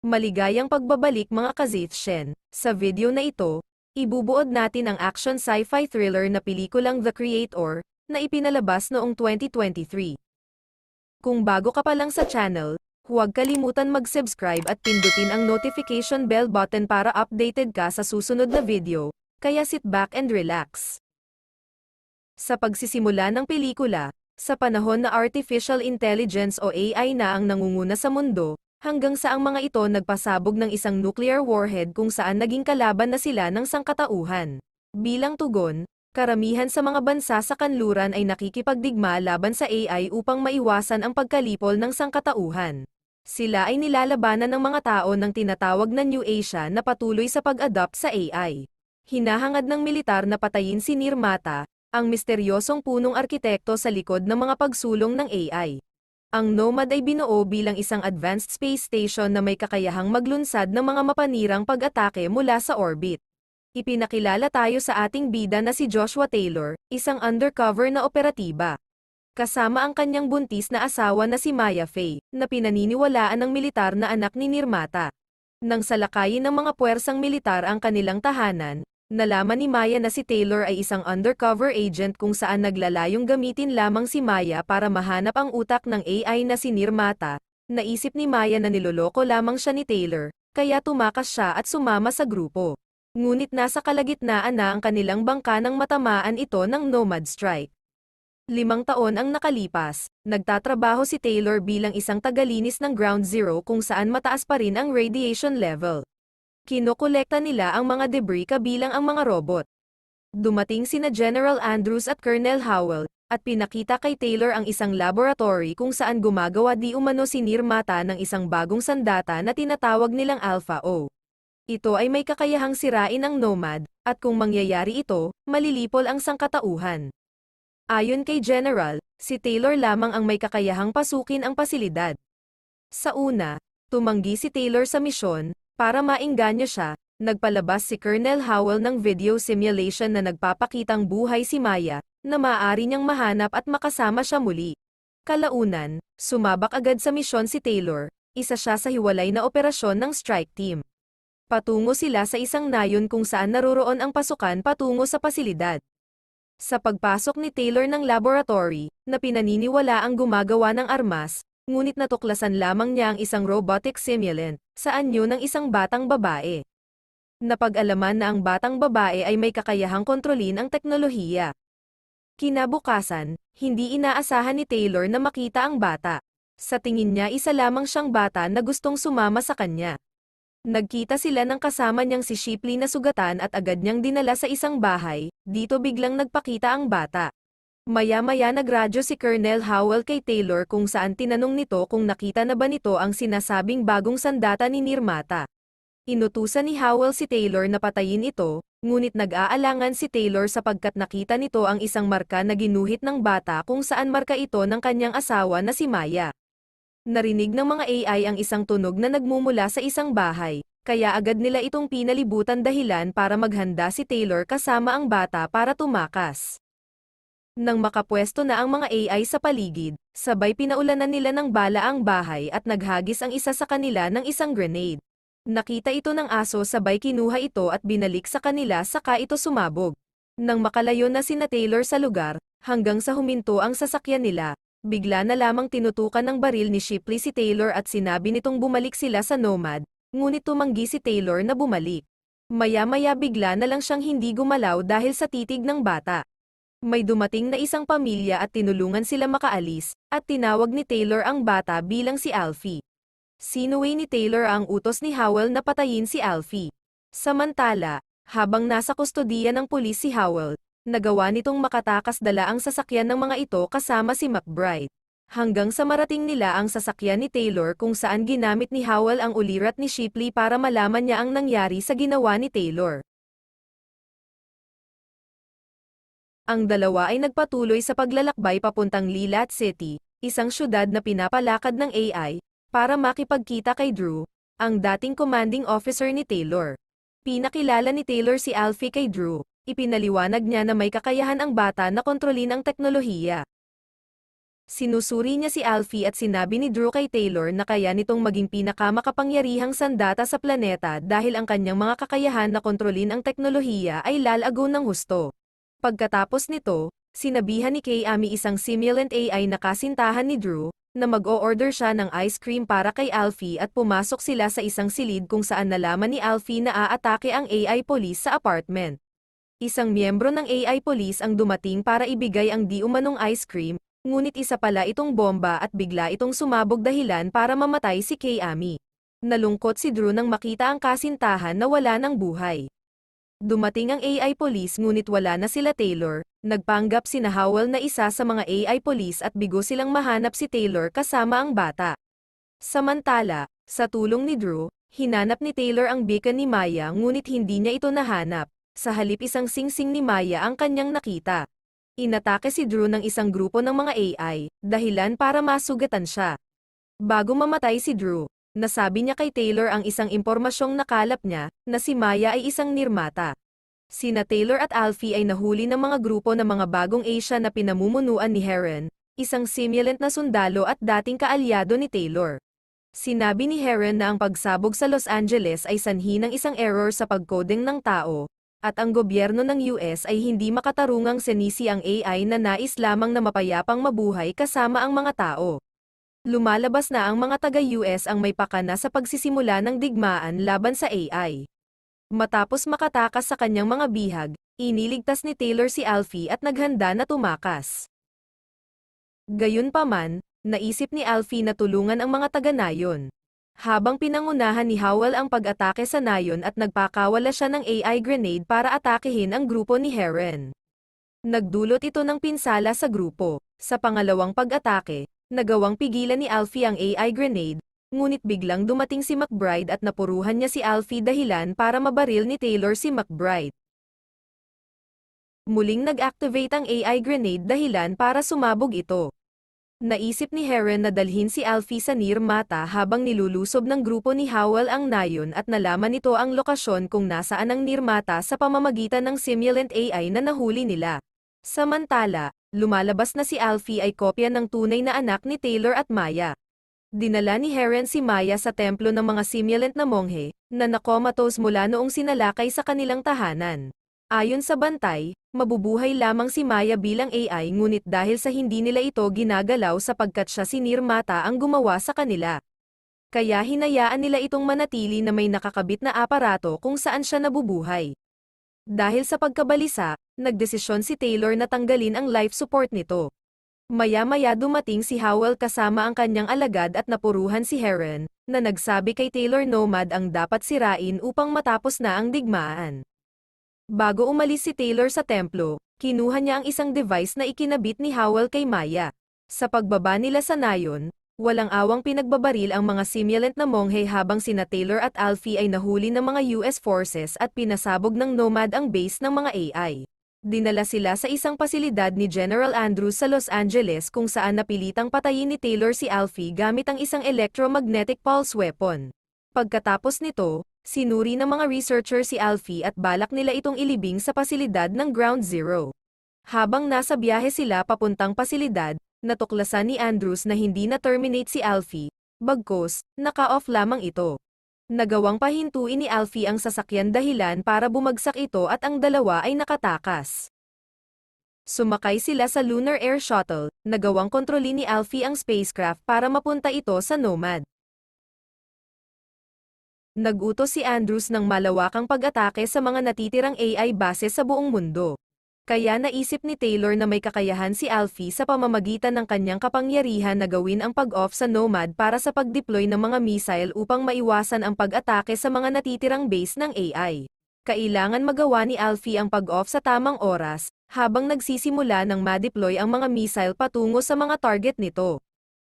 Maligayang pagbabalik mga kazitshen. Sa video na ito, ibubuod natin ang action sci-fi thriller na pelikulang The Creator, na ipinalabas noong 2023. Kung bago ka pa lang sa channel, huwag kalimutan mag-subscribe at pindutin ang notification bell button para updated ka sa susunod na video, kaya sit back and relax. Sa pagsisimula ng pelikula, sa panahon na artificial intelligence o AI na ang nangunguna sa mundo, hanggang sa ang mga ito nagpasabog ng isang nuclear warhead kung saan naging kalaban na sila ng sangkatauhan. Bilang tugon, karamihan sa mga bansa sa kanluran ay nakikipagdigma laban sa AI upang maiwasan ang pagkalipol ng sangkatauhan. Sila ay nilalabanan ng mga tao ng tinatawag na New Asia na patuloy sa pag-adopt sa AI. Hinahangad ng militar na patayin si Nirmata, ang misteryosong punong arkitekto sa likod ng mga pagsulong ng AI. Ang Nomad ay binuo bilang isang advanced space station na may kakayahang maglunsad ng mga mapanirang pag-atake mula sa orbit. Ipinakilala tayo sa ating bida na si Joshua Taylor, isang undercover na operatiba. Kasama ang kanyang buntis na asawa na si Maya Faye, na pinaniniwalaan ng militar na anak ni Nirmata. Nang salakayin ng mga puwersang militar ang kanilang tahanan, nalaman ni Maya na si Taylor ay isang undercover agent kung saan naglalayong gamitin lamang si Maya para mahanap ang utak ng AI na si Nirmata. Naisip ni Maya na niloloko lamang siya ni Taylor, kaya tumakas siya at sumama sa grupo. Ngunit nasa kalagitnaan na ang kanilang bangka nang matamaan ito ng Nomad Strike. 5 taon ang nakalipas, nagtatrabaho si Taylor bilang isang tagalinis ng Ground Zero kung saan mataas pa rin ang radiation level. Kinokolekta nila ang mga debris kabilang ang mga robot. Dumating sina General Andrews at Colonel Howell, at pinakita kay Taylor ang isang laboratory kung saan gumagawa di umano si Nirmata ng isang bagong sandata na tinatawag nilang Alpha O. Ito ay may kakayahang sirain ang Nomad, at kung mangyayari ito, malilipol ang sangkatauhan. Ayon kay General, si Taylor lamang ang may kakayahang pasukin ang pasilidad. Sa una, tumanggi si Taylor sa misyon. Para maengganyo siya, nagpalabas si Colonel Howell ng video simulation na nagpapakitang buhay si Maya, na maaari niyang mahanap at makasama siya muli. Kalaunan, sumabak agad sa misyon si Taylor, isa siya sa hiwalay na operasyon ng strike team. Patungo sila sa isang nayon kung saan naroroon ang pasukan patungo sa pasilidad. Sa pagpasok ni Taylor ng laboratory, na pinaniniwala ang gumagawa ng armas, ngunit natuklasan lamang niya ang isang robotic simulant, sa anyo ng isang batang babae. Napag-alaman na ang batang babae ay may kakayahang kontrolin ang teknolohiya. Kinabukasan, hindi inaasahan ni Taylor na makita ang bata. Sa tingin niya isa lamang siyang bata na gustong sumama sa kanya. Nagkita sila ng kasama niyang si Shipley na sugatan at agad niyang dinala sa isang bahay, dito biglang nagpakita ang bata. Maya-maya nagradyo si Colonel Howell kay Taylor kung saan tinanong nito kung nakita na ba nito ang sinasabing bagong sandata ni Nirmata. Inutusan ni Howell si Taylor na patayin ito, ngunit nag-aalangan si Taylor sapagkat nakita nito ang isang marka na ginuhit ng bata kung saan marka ito ng kanyang asawa na si Maya. Narinig ng mga AI ang isang tunog na nagmumula sa isang bahay, kaya agad nila itong pinalibutan dahilan para maghanda si Taylor kasama ang bata para tumakas. Nang makapwesto na ang mga AI sa paligid, sabay pinaulanan nila ng bala ang bahay at naghagis ang isa sa kanila ng isang grenade. Nakita ito ng aso sabay kinuha ito at binalik sa kanila saka ito sumabog. Nang makalayo na sina Taylor sa lugar, hanggang sa huminto ang sasakyan nila, bigla na lamang tinutukan ng baril ni Shipley si Taylor at sinabi nitong bumalik sila sa Nomad, ngunit tumanggi si Taylor na bumalik. Maya-maya bigla na lang siyang hindi gumalaw dahil sa titig ng bata. May dumating na isang pamilya at tinulungan sila makaalis, at tinawag ni Taylor ang bata bilang si Alfie. Sinuway ni Taylor ang utos ni Howell na patayin si Alfie. Samantala, habang nasa kustodiya ng pulis si Howell, nagawa nitong makatakas dala ang sasakyan ng mga ito kasama si McBride. Hanggang sa marating nila ang sasakyan ni Taylor kung saan ginamit ni Howell ang ulirat ni Shipley para malaman niya ang nangyari sa ginawa ni Taylor. Ang dalawa ay nagpatuloy sa paglalakbay papuntang Lilat City, isang syudad na pinapalakad ng AI, para makipagkita kay Drew, ang dating commanding officer ni Taylor. Pinakilala ni Taylor si Alfie kay Drew, ipinaliwanag niya na may kakayahan ang bata na kontrolin ang teknolohiya. Sinusuri niya si Alfie at sinabi ni Drew kay Taylor na kaya nitong maging pinakamakapangyarihang sandata sa planeta dahil ang kanyang mga kakayahan na kontrolin ang teknolohiya ay lalago ng husto. Pagkatapos nito, sinabihan ni Kay-Ami isang simulant AI na kasintahan ni Drew, na mag-o-order siya ng ice cream para kay Alfie at pumasok sila sa isang silid kung saan nalaman ni Alfie na aatake ang AI police sa apartment. Isang miyembro ng AI police ang dumating para ibigay ang di umanong ice cream, ngunit isa pala itong bomba at bigla itong sumabog dahilan para mamatay si Kay-Ami. Nalungkot si Drew nang makita ang kasintahan na wala ng buhay. Dumating ang AI police ngunit wala na sila Taylor, nagpanggap si Howell na isa sa mga AI police at bigo silang mahanap si Taylor kasama ang bata. Samantala, sa tulong ni Drew, hinanap ni Taylor ang beacon ni Maya ngunit hindi niya ito nahanap, sa halip isang singsing ni Maya ang kanyang nakita. Inatake si Drew ng isang grupo ng mga AI, dahilan para masugatan siya. Bago mamatay si Drew, nasabi niya kay Taylor ang isang impormasyong nakalap niya, na si Maya ay isang nirmata. Sina Taylor at Alfie ay nahuli ng mga grupo ng mga bagong Asia na pinamumunuan ni Heron, isang simulant na sundalo at dating kaalyado ni Taylor. Sinabi ni Heron na ang pagsabog sa Los Angeles ay sanhi ng isang error sa pagkodeng ng tao, at ang gobyerno ng US ay hindi makatarungang sinisi ang AI na nais lamang na mapayapang mabuhay kasama ang mga tao. Lumalabas na ang mga taga-US ang may pakana sa pagsisimula ng digmaan laban sa AI. Matapos makatakas sa kanyang mga bihag, iniligtas ni Taylor si Alfie at naghanda na tumakas. Gayunpaman, naisip ni Alfie na tulungan ang mga taga-Nayon. Habang pinangunahan ni Howell ang pag-atake sa Nayon at nagpakawala siya ng AI grenade para atakehin ang grupo ni Heron. Nagdulot ito ng pinsala sa grupo. Sa pangalawang pag-atake, nagawang pigilan ni Alfie ang AI grenade, ngunit biglang dumating si McBride at napuruhan niya si Alfie dahilan para mabaril ni Taylor si McBride. Muling nag-activate ang AI grenade dahilan para sumabog ito. Naisip ni Heron na dalhin si Alfie sa Nirmata habang nilulusob ng grupo ni Howell ang Nayon at nalaman nito ang lokasyon kung nasaan ang Nirmata sa pamamagitan ng simulant AI na nahuli nila. Samantala, lumalabas na si Alfie ay kopya ng tunay na anak ni Taylor at Maya. Dinala ni Heron si Maya sa templo ng mga simulant na monghe, na nakomatose mula noong sinalakay sa kanilang tahanan. Ayon sa bantay, mabubuhay lamang si Maya bilang AI ngunit dahil sa hindi nila ito ginagalaw sapagkat siya si Nirmata ang gumawa sa kanila. Kaya hinayaan nila itong manatili na may nakakabit na aparato kung saan siya nabubuhay. Dahil sa pagkabalisa, nagdesisyon si Taylor na tanggalin ang life support nito. Maya-maya dumating si Howell kasama ang kanyang alagad at napuruhan si Heron, na nagsabi kay Taylor Nomad ang dapat sirain upang matapos na ang digmaan. Bago umalis si Taylor sa templo, kinuha niya ang isang device na ikinabit ni Howell kay Maya. Sa pagbaba nila sa Nayon, walang awang pinagbabaril ang mga simulant na monghe habang sina Taylor at Alfie ay nahuli ng mga US forces at pinasabog ng Nomad ang base ng mga AI. Dinala sila sa isang pasilidad ni General Andrews sa Los Angeles kung saan napilitang patayin ni Taylor si Alfie gamit ang isang electromagnetic pulse weapon. Pagkatapos nito, sinuri ng mga researcher si Alfie at balak nila itong ilibing sa pasilidad ng Ground Zero. Habang nasa biyahe sila papuntang pasilidad, natuklasan ni Andrews na hindi na-terminate si Alfie, bagkus, naka-off lamang ito. Nagawang pahintuin ni Alfie ang sasakyan dahilan para bumagsak ito at ang dalawa ay nakatakas. Sumakay sila sa Lunar Air Shuttle, nagawang kontrolin ni Alfie ang spacecraft para mapunta ito sa Nomad. Nag-utos si Andrews ng malawakang pag-atake sa mga natitirang AI base sa buong mundo. Kaya naisip ni Taylor na may kakayahan si Alfie sa pamamagitan ng kanyang kapangyarihan na gawin ang pag-off sa Nomad para sa pag-deploy ng mga missile upang maiwasan ang pag-atake sa mga natitirang base ng AI. Kailangan magawa ni Alfie ang pag-off sa tamang oras, habang nagsisimula ng ma-deploy ang mga missile patungo sa mga target nito.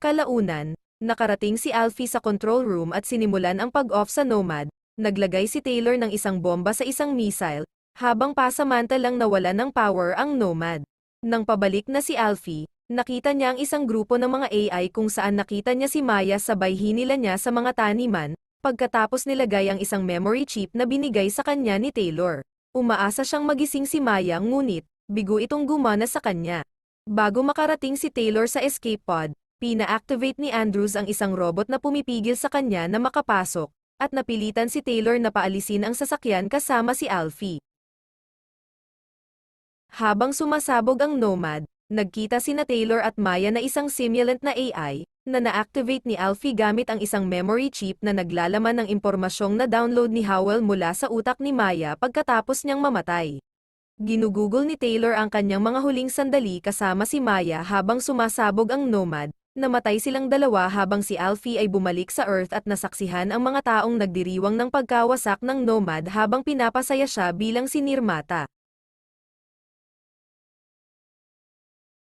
Kalaunan, nakarating si Alfie sa control room at sinimulan ang pag-off sa Nomad. Naglagay si Taylor ng isang bomba sa isang missile, habang pasamantalang nawala ng power ang Nomad. Nang pabalik na si Alfie, nakita niya ang isang grupo ng mga AI kung saan nakita niya si Maya sabay hinila niya sa mga taniman, pagkatapos nilagay ang isang memory chip na binigay sa kanya ni Taylor. Umaasa siyang magising si Maya ngunit, bigo itong gumana sa kanya. Bago makarating si Taylor sa escape pod, pina-activate ni Andrews ang isang robot na pumipigil sa kanya na makapasok, at napilitan si Taylor na paalisin ang sasakyan kasama si Alfie. Habang sumasabog ang Nomad, nagkita sina Taylor at Maya na isang simulant na AI, na na-activate ni Alfie gamit ang isang memory chip na naglalaman ng impormasyong na-download ni Howell mula sa utak ni Maya pagkatapos niyang mamatay. Ginugugol ni Taylor ang kanyang mga huling sandali kasama si Maya habang sumasabog ang Nomad. Namatay silang dalawa habang si Alfie ay bumalik sa Earth at nasaksihan ang mga taong nagdiriwang ng pagkawasak ng Nomad habang pinapasaya siya bilang si Nirmata.